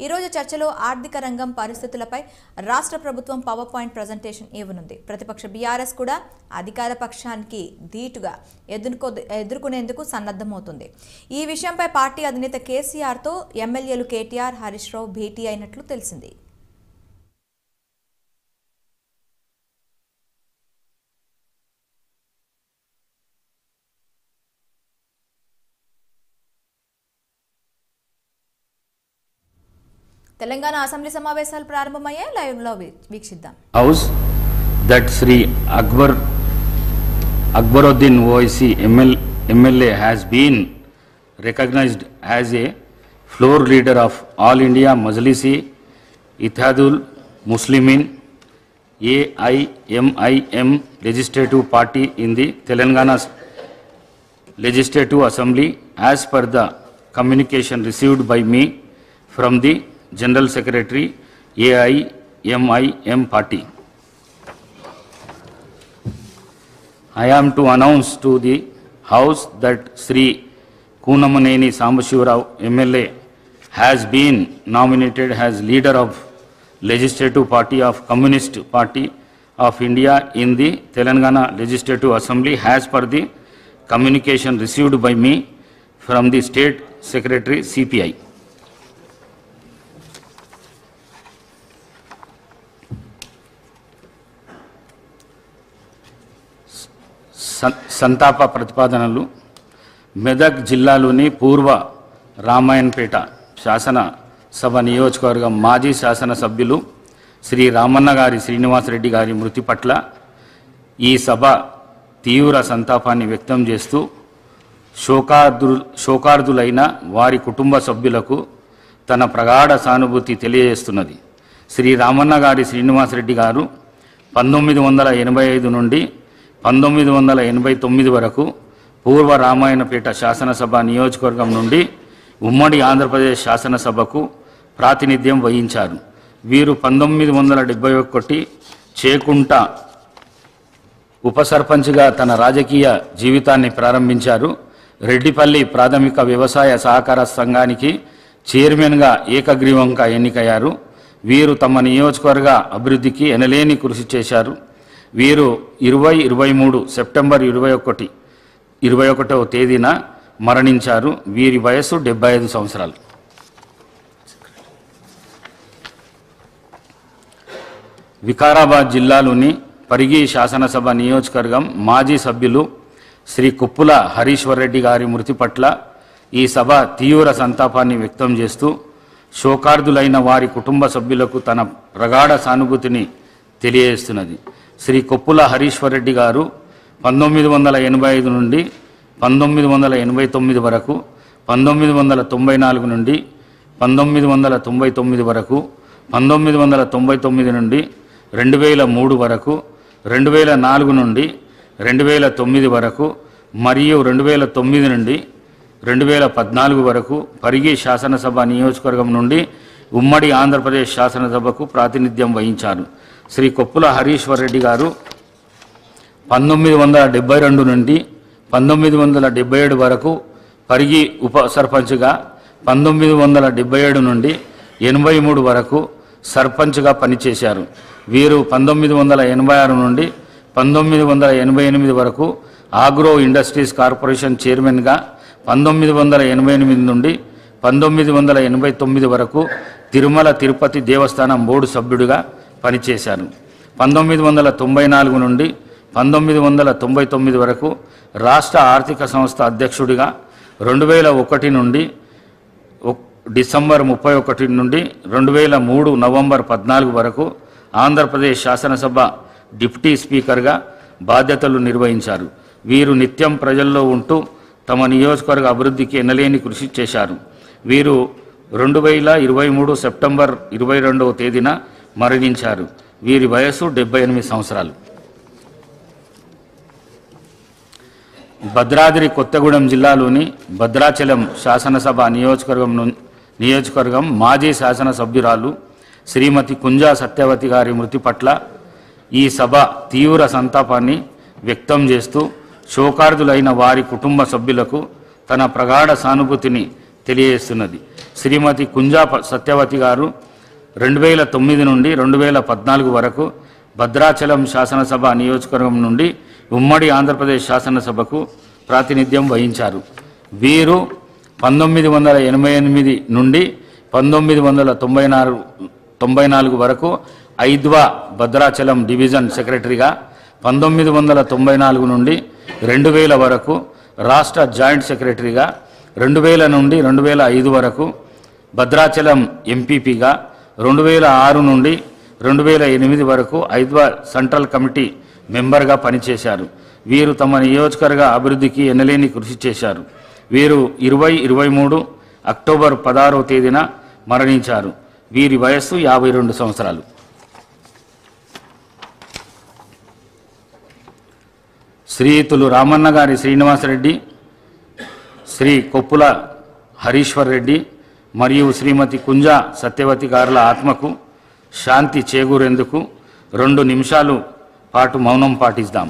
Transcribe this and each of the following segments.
ఈ రోజు చర్చలో ఆర్థిక రంగం పరిస్థితులపై రాష్ట్ర ప్రభుత్వం పవర్ పాయింట్ ప్రెజెంటేషన్ ఇవ్వనుంది. ప్రతిపక్ష బీఆర్ఎస్ కూడా అధికార పక్షానికి ధీటుగా ఎదుర్కొనేందుకు సన్నద్ధమవుతుంది. ఈ విషయంపై పార్టీ అధినేత కేసీఆర్తో ఎమ్మెల్యేలు కేటీఆర్, హరీష్ రావు భేటీ అయినట్లు తెలిసింది. తెలంగాణ అసెంబ్లీ సమావేశాలు ప్రారంభమయ్యాయి. లైవ్ లో వీక్షిద్దాం. House that Shri Akbaruddin Owaisi MLA has been recognized as a floor leader of All India Majlisi Ittihadul Muslimin AIMIM legislative party in the Telangana Legislative Assembly as per the communication received by me from the General Secretary AIMIM party. I am to announce to the House that Sri Kunamaneni Sambashivarav MLA has been nominated as leader of Legislative Party of Communist Party of India in the Telangana Legislative Assembly as per the communication received by me from the State Secretary CPI. సంతాప ప్రతిపాదనలు. మెదక్ జిల్లాలోని పూర్వ రామాయణపేట శాసనసభ నియోజకవర్గం మాజీ శాసనసభ్యులు శ్రీ రామన్న గారి శ్రీనివాసరెడ్డి గారి మృతి పట్ల ఈ సభ తీవ్ర సంతాపాన్ని వ్యక్తం చేస్తూ శోకార్దులైన వారి కుటుంబ సభ్యులకు తన ప్రగాఢ సానుభూతి తెలియజేస్తున్నది. శ్రీ రామన్న గారి శ్రీనివాసరెడ్డి గారు 1985 నుండి 1989 వరకు పూర్వ రామాయణపేట శాసనసభ నియోజకవర్గం నుండి ఉమ్మడి ఆంధ్రప్రదేశ్ శాసనసభకు ప్రాతినిధ్యం వహించారు. వీరు 1971 చేకుంట ఉప సర్పంచ్గా తన రాజకీయ జీవితాన్ని ప్రారంభించారు. రెడ్డిపల్లి ప్రాథమిక వ్యవసాయ సహకార సంఘానికి చైర్మన్గా ఏకగ్రీవంగా ఎన్నికయ్యారు. వీరు తమ నియోజకవర్గ అభివృద్ధికి ఎనలేని కృషి చేశారు. వీరు 2023 సెప్టెంబర్ 21వ తేదీన మరణించారు. వీరి వయస్సు 75 సంవత్సరాలు. వికారాబాద్ జిల్లాలోని పరిగి శాసనసభ నియోజకవర్గం మాజీ సభ్యులు శ్రీ కుప్పుల హరీశ్వర్ రెడ్డి గారి మృతి పట్ల ఈ సభ తీవ్ర సంతాపాన్ని వ్యక్తం చేస్తూ శోకార్దులైన వారి కుటుంబ సభ్యులకు తన ప్రగాఢ సానుభూతిని తెలియజేస్తున్నది. శ్రీ కొప్పుల హరీశ్వర్ రెడ్డి గారు 1985 నుండి 1989 వరకు, 1994 నుండి 1999 వరకు, 1999 నుండి 2003 వరకు, 2004 నుండి 2009 వరకు మరియు 2009 నుండి 2014 వరకు పరిగి శాసనసభ నియోజకవర్గం నుండి ఉమ్మడి ఆంధ్రప్రదేశ్ శాసనసభకు ప్రాతినిధ్యం వహించారు. శ్రీ కొప్పుల హరీశ్వర్ రెడ్డి గారు 1972 నుండి 1977 వరకు పరిగి ఉప సర్పంచ్గా, 1977 నుండి 83 వరకు సర్పంచ్గా పనిచేశారు. వీరు 1986 నుండి 1988 వరకు ఆగ్రో ఇండస్ట్రీస్ కార్పొరేషన్ చైర్మన్గా, 1988 నుండి 1989 వరకు తిరుమల తిరుపతి దేవస్థానం బోర్డు సభ్యుడిగా పనిచేశారు. 1994 నుండి 1999 వరకు రాష్ట్ర ఆర్థిక సంస్థ అధ్యక్షుడిగా, 2001 నుండి డిసెంబర్ 31 నుండి 2003 నవంబర్ 14 వరకు ఆంధ్రప్రదేశ్ శాసనసభ డిప్యూటీ స్పీకర్గా బాధ్యతలు నిర్వహించారు. వీరు నిత్యం ప్రజల్లో ఉంటూ తమ నియోజకవర్గ అభివృద్ధికి ఎనలేని కృషి చేశారు. వీరు 2023 సెప్టెంబర్ 22వ తేదీన మరణించారు. వీరి వయస్సు 78 సంవత్సరాలు. భద్రాద్రి కొత్తగూడెం జిల్లాలోని భద్రాచలం శాసనసభ నియోజకవర్గం మాజీ శాసనసభ్యురాలు శ్రీమతి కుంజా సత్యవతి గారి మృతి పట్ల ఈ సభ తీవ్ర సంతాపాన్ని వ్యక్తం చేస్తూ శోకార్దులైన వారి కుటుంబ సభ్యులకు తన ప్రగాఢ సానుభూతిని తెలియజేస్తున్నది. శ్రీమతి కుంజా సత్యవతి గారు 2009 నుండి 2014 వరకు భద్రాచలం శాసనసభ నియోజకవర్గం నుండి ఉమ్మడి ఆంధ్రప్రదేశ్ శాసనసభకు ప్రాతినిధ్యం వహించారు. వీరు 1988 నుండి 1994 వరకు ఐద్వా భద్రాచలం డివిజన్ సెక్రటరీగా, 1994 నుండి 2000 వరకు రాష్ట్ర జాయింట్ సెక్రటరీగా, 2000 నుండి 2005 వరకు భద్రాచలం ఎంపీపీగా, 2006 నుండి 2008 వరకు ఐద్వా సెంట్రల్ కమిటీ మెంబర్గా పనిచేశారు. వీరు తమ నియోజకవర్గ అభివృద్ధికి ఎనలేని కృషి చేశారు. వీరు 2023 అక్టోబర్ 16వ తేదీన మరణించారు. వీరి వయస్సు 52 సంవత్సరాలు. శ్రీయుతులు రామన్న గారి శ్రీనివాసరెడ్డి, శ్రీ కొప్పుల హరీశ్వర్ రెడ్డి మరియు శ్రీమతి కుంజా సత్యవతి గారుల ఆత్మకు శాంతి చేకూరేందుకు 2 నిమిషాలు పాటు మౌనం పాటిద్దాం.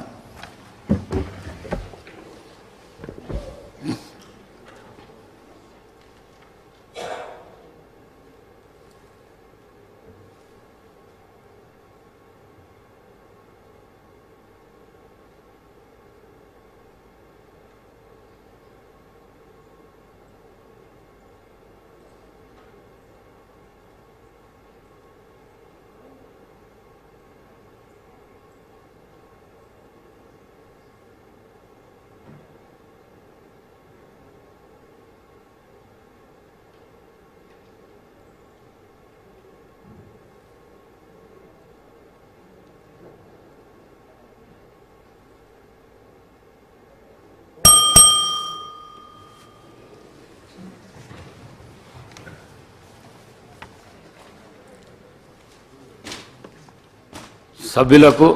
సభ్యులకు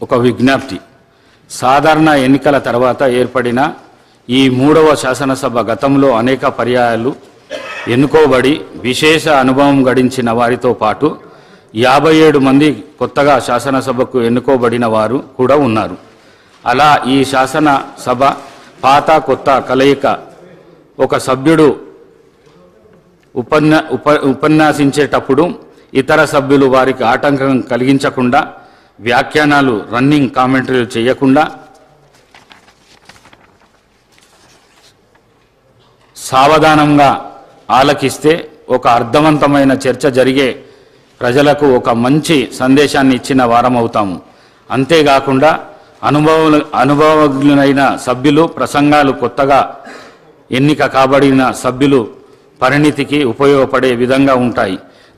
ఒక విజ్ఞప్తి. సాధారణ ఎన్నికల తర్వాత ఏర్పడిన ఈ 3వ శాసనసభ గతంలో అనేక పర్యాయాలు ఎన్నుకోబడి విశేష అనుభవం గడించిన వారితో పాటు 57 మంది కొత్తగా శాసనసభకు ఎన్నుకోబడిన వారు కూడా ఉన్నారు. అలా ఈ శాసనసభ పాత కొత్త కలయిక. ఒక సభ్యుడు ఉపన్యాసించేటప్పుడు ఇతర సభ్యులు వారికి ఆటంకం కలిగించకుండా, వ్యాఖ్యానాలు రన్నింగ్ కామెంటరీలు చేయకుండా సావధానంగా ఆలకిస్తే ఒక అర్థవంతమైన చర్చ జరిగే ప్రజలకు ఒక మంచి సందేశాన్ని ఇచ్చిన వారం అవుతాము. అంతేకాకుండా అనుభవజ్ఞులైన సభ్యులు ప్రసంగాలు కొత్తగా ఎన్నిక కాబడిన సభ్యులు పరిణితికి ఉపయోగపడే విధంగా ఉంటాయి.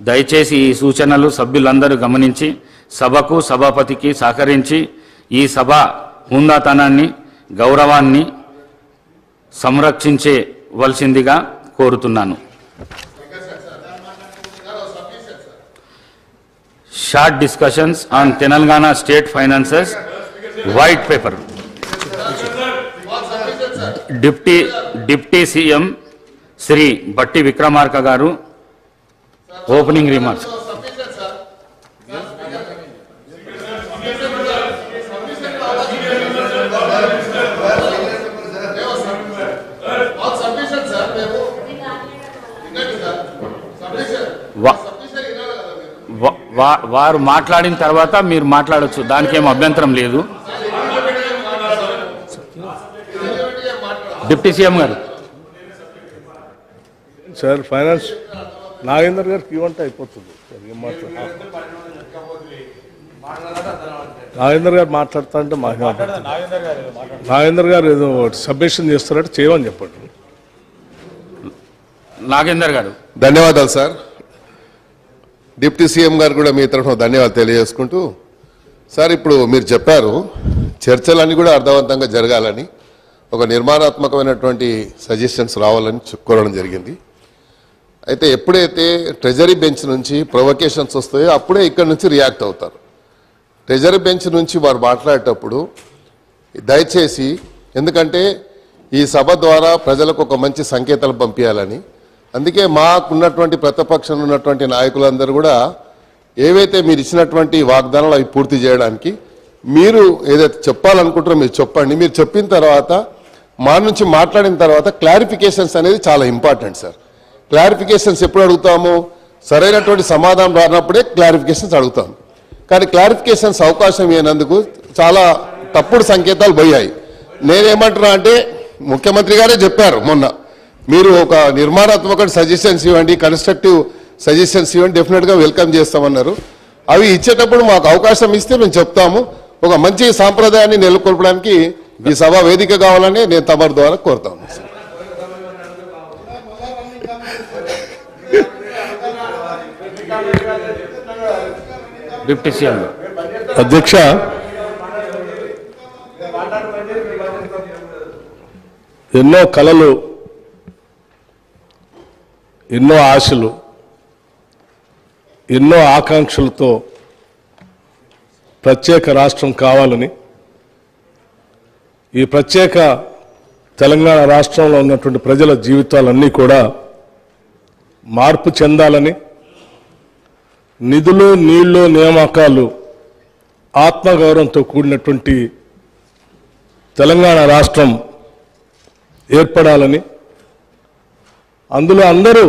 దయచేసి ఈ సూచనలు సభ్యులందరూ గమనించి సభకు సభాపతికి సహకరించి ఈ సభ హుందాతనాన్ని గౌరవాన్ని సంరక్షించవలసిందిగా కోరుతున్నాను. Short discussions on Telangana state finances white paper. Deputy CM Shri Bhatti Vikramarka గారు ఓపెనింగ్ రిమార్క్స్. వారు మాట్లాడిన తర్వాత మీరు మాట్లాడచ్చు, దానికి ఏం అభ్యంతరం లేదు. డిప్యూటీ సీఎం గారు. సార్ ఫైనాన్స్ నాగేందర్ గారికి ఇవ్వంటే అయిపోతుంది. ఏం నాగేందర్ గారు మాట్లాడుతా అంటే నాగేందర్ గారు ఏదో సబ్మిషన్ చేస్తారంటే చేయమని చెప్పండి. నాగేందర్ గారు. ధన్యవాదాలు సార్. డిప్యూటీ సీఎం గారు కూడా మీ తరఫున ధన్యవాదాలు తెలియజేసుకుంటూ, సార్ ఇప్పుడు మీరు చెప్పారు చర్చలన్నీ కూడా అర్థవంతంగా జరగాలని, ఒక నిర్మాణాత్మకమైనటువంటి సజెషన్స్ రావాలని కోరడం జరిగింది. అయితే ఎప్పుడైతే ట్రెజరీ బెంచ్ నుంచి ప్రొవకేషన్స్ వస్తాయో అప్పుడే ఇక్కడ నుంచి రియాక్ట్ అవుతారు. ట్రెజరీ బెంచ్ నుంచి వారు మాట్లాడేటప్పుడు దయచేసి, ఎందుకంటే ఈ సభ ద్వారా ప్రజలకు ఒక మంచి సంకేతాలు పంపించాలని, అందుకే మాకున్నటువంటి ప్రతిపక్షంలో ఉన్నటువంటి నాయకులందరూ కూడా ఏవైతే మీరు ఇచ్చినటువంటి వాగ్దానాలు అవి పూర్తి చేయడానికి మీరు ఏదైతే చెప్పాలనుకుంటారో మీరు చెప్పండి. మీరు చెప్పిన తర్వాత మా నుంచి మాట్లాడిన తర్వాత క్లారిఫికేషన్స్ అనేది చాలా ఇంపార్టెంట్ సార్. క్లారిఫికేషన్స్ ఎప్పుడు అడుగుతాము? సరైనటువంటి సమాధానం రానప్పుడే క్లారిఫికేషన్స్ అడుగుతాం. కానీ క్లారిఫికేషన్స్ అవకాశం ఇవ్వనందుకు చాలా తప్పుడు సంకేతాలు పోయాయి. నేనేమంటున్నా అంటే ముఖ్యమంత్రి గారే చెప్పారు మొన్న, మీరు ఒక నిర్మాణాత్మక సజెషన్స్ ఇవ్వండి, కన్స్ట్రక్టివ్ సజెషన్స్ ఇవ్వండి, డెఫినెట్గా వెల్కమ్ చేస్తామన్నారు. అవి ఇచ్చేటప్పుడు మాకు అవకాశం ఇస్తే మేము చెప్తాము. ఒక మంచి సాంప్రదాయాన్ని నెలకొల్పడానికి ఈ సభ వేదిక కావాలని నేను తమరి ద్వారా కోరుతాను. డిప్యూటీ సీఎం అధ్యక్ష, ఎన్నో కలలు, ఎన్నో ఆశలు, ఎన్నో ఆకాంక్షలతో ప్రత్యేక రాష్ట్రం కావాలని, ఈ ప్రత్యేక తెలంగాణ రాష్ట్రంలో ఉన్నటువంటి ప్రజల జీవితాలన్నీ కూడా మార్పు చెందాలని, నిధులు, నీళ్లు, నియామకాలు ఆత్మగౌరవంతో కూడినటువంటి తెలంగాణ రాష్ట్రం ఏర్పడాలని, అందులో అందరూ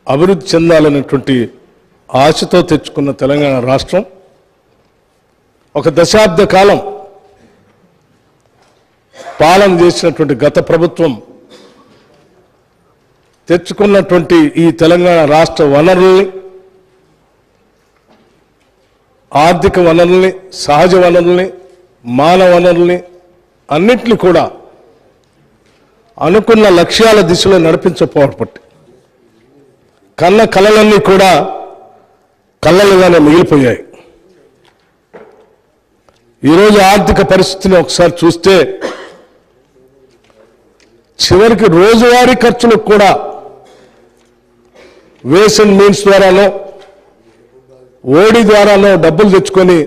అభివృద్ధి చెందాలనేటువంటి ఆశతో తెచ్చుకున్న తెలంగాణ రాష్ట్రం ఒక దశాబ్ద కాలం పాలన చేసినటువంటి గత ప్రభుత్వం తెచ్చుకున్నటువంటి ఈ తెలంగాణ రాష్ట్ర వనరుల్ని, ఆర్థిక వనరుల్ని, సహజ వనరుల్ని, మానవ వనరుల్ని అన్నింటినీ కూడా అనుకున్న లక్ష్యాల దిశలో నడిపించకపోవడం కన్న కలలన్నీ కూడా కళ్ళలుగానే మిగిలిపోయాయి. ఈరోజు ఆర్థిక పరిస్థితిని ఒకసారి చూస్తే చివరికి రోజువారీ ఖర్చులకు కూడా వేస్ అండ్ మీన్స్ ద్వారానో ఓడి ద్వారానో డబ్బులు తెచ్చుకొని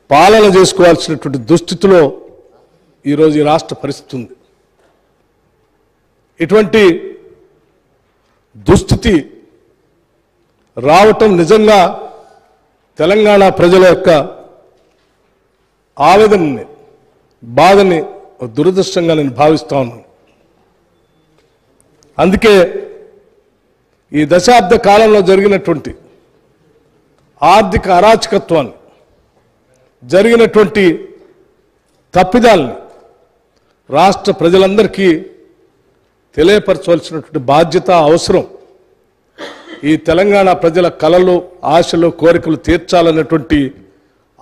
పాలన చేసుకోవాల్సినటువంటి దుస్థితిలో ఈరోజు ఈ రాష్ట్ర పరిస్థితి ఉంది. ఇటువంటి దుస్థితి రావటం నిజంగా తెలంగాణ ప్రజల యొక్క ఆవేదనని, బాధని దురదృష్టంగా నేను భావిస్తా ఉన్నాను. అందుకే ఈ దశాబ్ద కాలంలో జరిగినటువంటి ఆర్థిక అరాచకత్వాన్ని, జరిగినటువంటి తప్పిదాలని రాష్ట్ర ప్రజలందరికీ తెలియపరచవలసినటువంటి బాధ్యత, అవసరం. ఈ తెలంగాణ ప్రజల కలలు, ఆశలు, కోరికలు తీర్చాలన్నటువంటి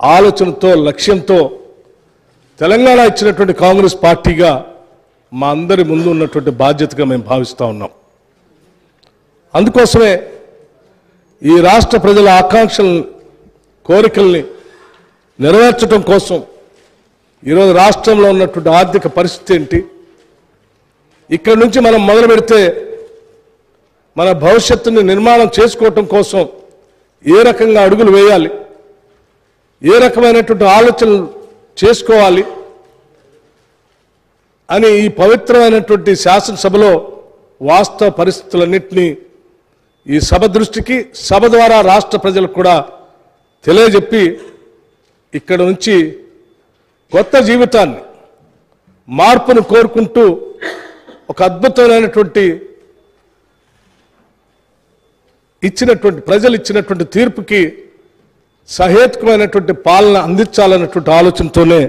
ఆలోచనతో, లక్ష్యంతో తెలంగాణ ఇచ్చినటువంటి కాంగ్రెస్ పార్టీగా మా అందరి ముందు ఉన్నటువంటి బాధ్యతగా మేము భావిస్తూ ఉన్నాం. అందుకోసమే ఈ రాష్ట్ర ప్రజల ఆకాంక్షలను, కోరికల్ని నెరవేర్చడం కోసం ఈరోజు రాష్ట్రంలో ఉన్నటువంటి ఆర్థిక పరిస్థితి ఏంటి, ఇక్కడి నుంచి మనం మొదలు పెడితే మన భవిష్యత్తుని నిర్మాణం చేసుకోవటం కోసం ఏ రకంగా అడుగులు వేయాలి, ఏ రకమైనటువంటి ఆలోచనలు చేసుకోవాలి అని ఈ పవిత్రమైనటువంటి శాసనసభలో వాస్తవ పరిస్థితులన్నింటినీ ఈ సభ దృష్టికి, సభ ద్వారా రాష్ట్ర ప్రజలకు కూడా తెలియజెప్పి ఇక్కడ నుంచి కొత్త జీవితాన్ని, మార్పును కోరుకుంటూ ఒక అద్భుతమైనటువంటి ప్రజలు ఇచ్చినటువంటి తీర్పుకి సహేతుకమైనటువంటి పాలన అందించాలన్నటువంటి ఆలోచనతోనే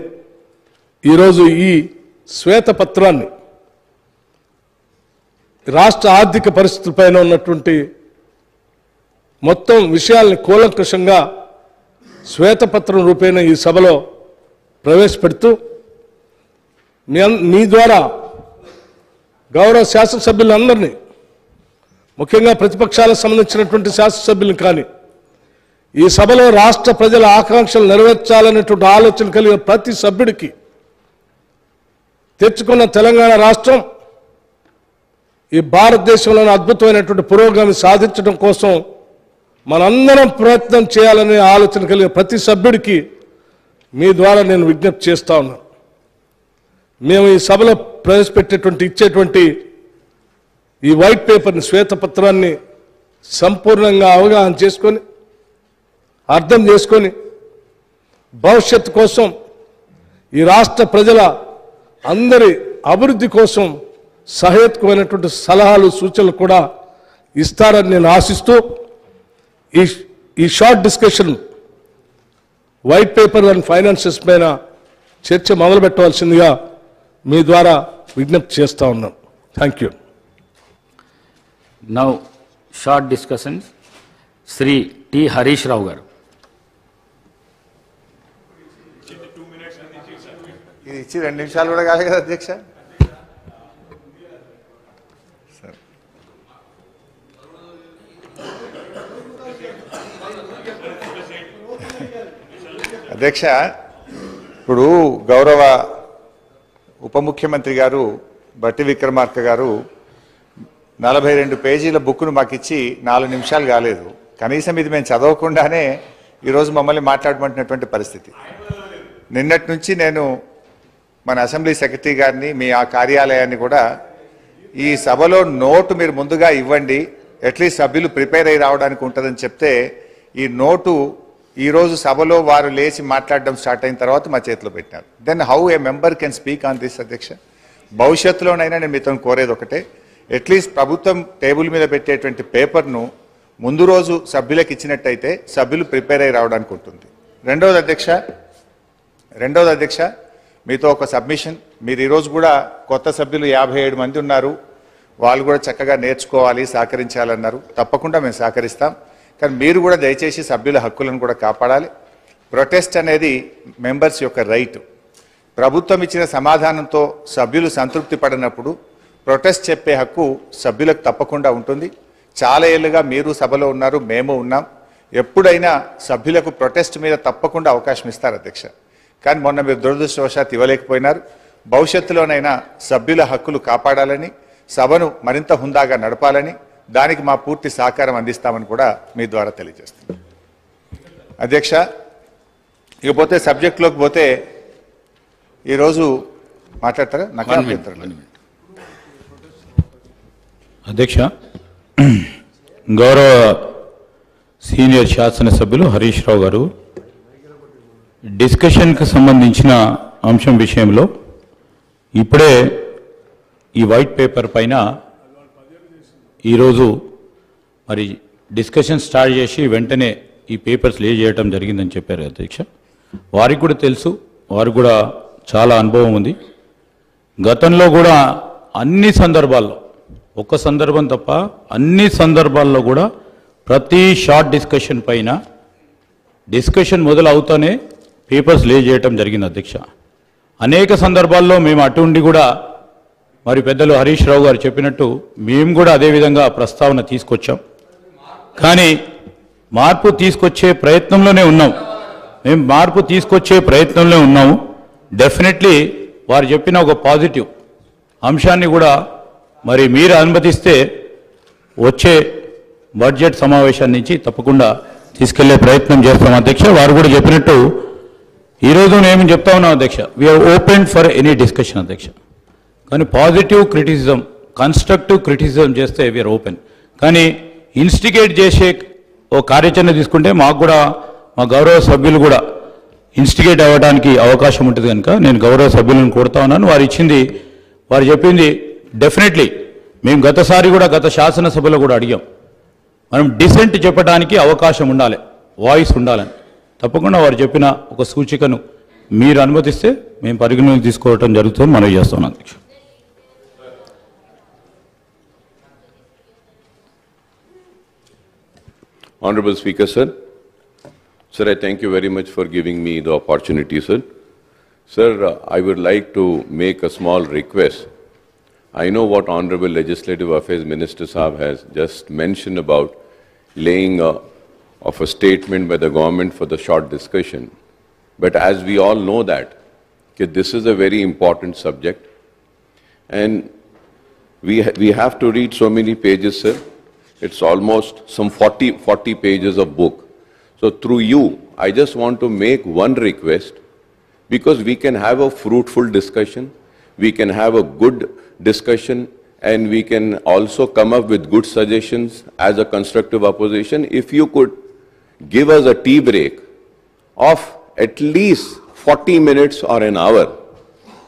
ఈరోజు ఈ శ్వేతపత్రాన్ని, రాష్ట్ర ఆర్థిక పరిస్థితులపైన ఉన్నటువంటి మొత్తం విషయాల్ని కూలంకషంగా శ్వేతపత్రం రూపేణ ఈ సభలో ప్రవేశపెడుతూ మీ ద్వారా గౌరవ శాసనసభ్యులందరినీ, ముఖ్యంగా ప్రతిపక్షాలకు సంబంధించినటువంటి శాసనసభ్యులను కానీ, ఈ సభలో రాష్ట్ర ప్రజల ఆకాంక్షలు నెరవేర్చాలనేటువంటి ఆలోచన కలిగిన ప్రతి సభ్యుడికి తెచ్చుకున్న తెలంగాణ రాష్ట్రం ఈ భారతదేశంలోని అద్భుతమైనటువంటి పురోగతి సాధించడం కోసం మనందరం ప్రయత్నం చేయాలనే ఆలోచన కలిగిన ప్రతి సభ్యుడికి మీ ద్వారా నేను విజ్ఞప్తి చేస్తా ఉన్నాను. మేము ఈ సభలో ప్రవేశపెట్టేటువంటి, ఇచ్చేటువంటి ఈ వైట్ పేపర్ని, శ్వేతపత్రాన్ని సంపూర్ణంగా అవగాహన చేసుకొని, అర్థం చేసుకొని, భవిష్యత్తు కోసం, ఈ రాష్ట్ర ప్రజల అందరి అభివృద్ధి కోసం సహేతుకమైనటువంటి సలహాలు సూచనలు కూడా ఇస్తారని నేను ఆశిస్తూ ఈ short discussion white paper and finances పైన చర్చ మొదలు పెట్టవలసిందిగా మీ ద్వారా విజ్ఞప్తి చేస్తా ఉన్నాను. Thank you. Now, short discussions. Sri T. Harish Rao garu. ఇది ఇచ్చి 2 నిమిషాలు కూడా కాదు కదా అధ్యక్ష. అధ్యక్ష, ఇప్పుడు గౌరవ ఉప ముఖ్యమంత్రి గారు బట్టి విక్రమార్క గారు 42 పేజీల బుక్ను మాకు ఇచ్చి 4 నిమిషాలు కాలేదు. కనీసం ఇది మేము చదవకుండానే ఈరోజు మమ్మల్ని మాట్లాడమంటున్నటువంటి పరిస్థితి. నిన్నటి నుంచి నేను మన అసెంబ్లీ సెక్రటరీ గారిని, మీ ఆ కార్యాలయాన్ని కూడా ఈ సభలో నోటు మీరు ముందుగా ఇవ్వండి, అట్లీస్ట్ సభ్యులు ప్రిపేర్ అయ్యి రావడానికి ఉంటుందని చెప్తే ఈ నోటు ఈరోజు సభలో వారు లేచి మాట్లాడడం స్టార్ట్ అయిన తర్వాత మా చేతిలో పెట్టినారు. Then how a member can speak on this అధ్యక్ష? భవిష్యత్తులోనైనా నేను మీతో కోరేది ఒకటే, అట్లీస్ట్ ప్రభుత్వం టేబుల్ మీద పెట్టేటువంటి పేపర్ను ముందు రోజు సభ్యులకు ఇచ్చినట్టయితే సభ్యులు ప్రిపేర్ అయ్యి రావడానికి ఉంటుంది. రెండవది అధ్యక్ష, మీతో ఒక సబ్మిషన్. మీరు ఈరోజు కూడా కొత్త సభ్యులు 57 మంది ఉన్నారు, వాళ్ళు కూడా చక్కగా నేర్చుకోవాలి, సహకరించాలన్నారు. తప్పకుండా మేము సహకరిస్తాం. కానీ మీరు కూడా దయచేసి సభ్యుల హక్కులను కూడా కాపాడాలి. ప్రొటెస్ట్ అనేది మెంబర్స్ యొక్క రైట్. ప్రభుత్వం ఇచ్చిన సమాధానంతో సభ్యులు సంతృప్తి పడినప్పుడు ప్రొటెస్ట్ చెప్పే హక్కు సభ్యులకు తప్పకుండా ఉంటుంది. చాలా ఏళ్ళుగా మీరు సభలో ఉన్నారు, మేము ఉన్నాం. ఎప్పుడైనా సభ్యులకు ప్రొటెస్ట్ మీద తప్పకుండా అవకాశం ఇస్తారు అధ్యక్ష. కానీ మొన్న మీరు దురదృష్టవశాత్తు ఇవ్వలేకపోయినారు. భవిష్యత్తులోనైనా సభ్యుల హక్కులు కాపాడాలని, సభను మరింత హుందాగా నడపాలని, దానికి మా పూర్తి సహకారం అందిస్తామని కూడా మీ ద్వారా తెలియజేస్తున్నాం. అధ్యక్ష, ఇకపోతే సబ్జెక్టులోకి పోతే ఈరోజు మాట్లాడతారా? నాకు అధ్యక్ష, గౌరవ సీనియర్ శాసనసభ్యులు హరీష్ రావు గారు డిస్కషన్కి సంబంధించిన అంశం విషయంలో ఇప్పుడే ఈ వైట్ పేపర్ పైన ఈరోజు మరి డిస్కషన్ స్టార్ట్ చేసి వెంటనే ఈ పేపర్స్ లే చేయడం జరిగిందని చెప్పారు అధ్యక్ష. వారికి కూడా తెలుసు, వారికి కూడా చాలా అనుభవం ఉంది. గతంలో కూడా అన్ని సందర్భాల్లో, ఒక్క సందర్భం తప్ప అన్ని సందర్భాల్లో కూడా ప్రతి షార్ట్ డిస్కషన్ పైన డిస్కషన్ మొదలవుతూనే పేపర్స్ లే చేయటం జరిగింది అధ్యక్ష. అనేక సందర్భాల్లో మేము అటుండి కూడా మరి పెద్దలు హరీష్ రావు గారు చెప్పినట్టు మేము కూడా అదేవిధంగా ప్రస్తావన తీసుకొచ్చాం. కానీ మార్పు తీసుకొచ్చే ప్రయత్నంలోనే ఉన్నాం. మేము మార్పు తీసుకొచ్చే ప్రయత్నంలో ఉన్నాము. డెఫినెట్లీ వారు చెప్పిన ఒక పాజిటివ్ అంశాన్ని కూడా మరి మీరు అనుమతిస్తే వచ్చే బడ్జెట్ సమావేశాన్ని నుంచి తప్పకుండా తీసుకెళ్లే ప్రయత్నం చేస్తాం అధ్యక్ష. వారు కూడా చెప్పినట్టు ఈరోజు నేను చెప్తా ఉన్నాం అధ్యక్ష, we are open for any discussion అధ్యక్ష. కానీ పాజిటివ్ క్రిటిసిజం, కన్స్ట్రక్టివ్ క్రిటిసిజం చేస్తే వీఆర్ ఓపెన్. కానీ ఇన్స్టిగేట్ చేసే ఓ కార్యాచరణ తీసుకుంటే మాకు కూడా మా గౌరవ సభ్యులు కూడా ఇన్స్టిగేట్ అవ్వడానికి అవకాశం ఉంటుంది కనుక నేను గౌరవ సభ్యులను కోరుతా ఉన్నాను. వారు చెప్పింది డెఫినెట్లీ మేము గతసారి కూడా గత శాసనసభలో కూడా అడిగాం, మనం డిసెంట్ చెప్పడానికి అవకాశం ఉండాలి, వాయిస్ ఉండాలని. తప్పకుండా వారు చెప్పిన ఒక సూచికను మీరు అనుమతిస్తే మేము పరిగణలోకి తీసుకోవడం జరుగుతుంది మనవి చేస్తున్నాం అధ్యక్ష. Honorable Speaker, sir. Sir, I thank you very much for giving me the opportunity, sir. Sir, I would like to make a small request. I know what Honorable Legislative Affairs Minister Saab has just mentioned about laying of a statement by the government for the short discussion. But as we all know that this is a very important subject and we have to read so many pages, sir. It's almost some 40 pages of book. So through you, I just want to make one request, because we can have a fruitful discussion, we can have a good discussion, and we can also come up with good suggestions as a constructive opposition. If you could give us a tea break of at least 40 minutes or an hour,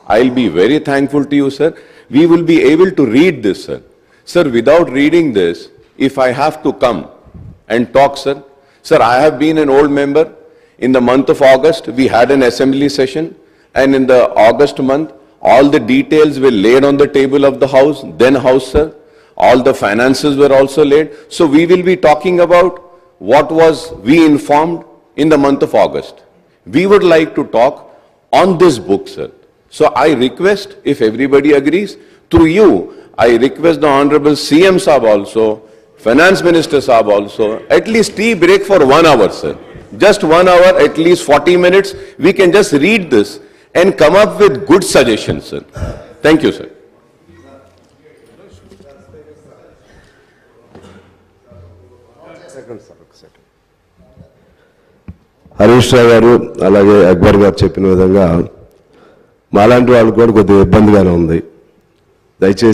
I'll be very thankful to you, sir. we will be able to read this, sir. Sir, without reading this, if I have to come and talk, sir, I have been an old member. In the month of August, we had an assembly session, and in the August month, all the details were laid on the table of the House, then House, sir. All the finances were also laid. So we will be talking about what was we informed in the month of August. We would like to talk on this book, sir. So I request, if everybody agrees, through you, I request the Honorable CM Saab also, Finance Minister Saab also, at least tea break for 1 hour, sir. Just 1 hour, at least 40 minutes, we can just read this and come up with good suggestions, sir. Thank you, sir. Harish Rao గారు అలాగే అక్బర్ గారు చెప్పిన విధంగా మాలాంటి వాళ్ళు కూడా కొద్దిగా ఇబ్బందిగానే ఉంది. దయచేసి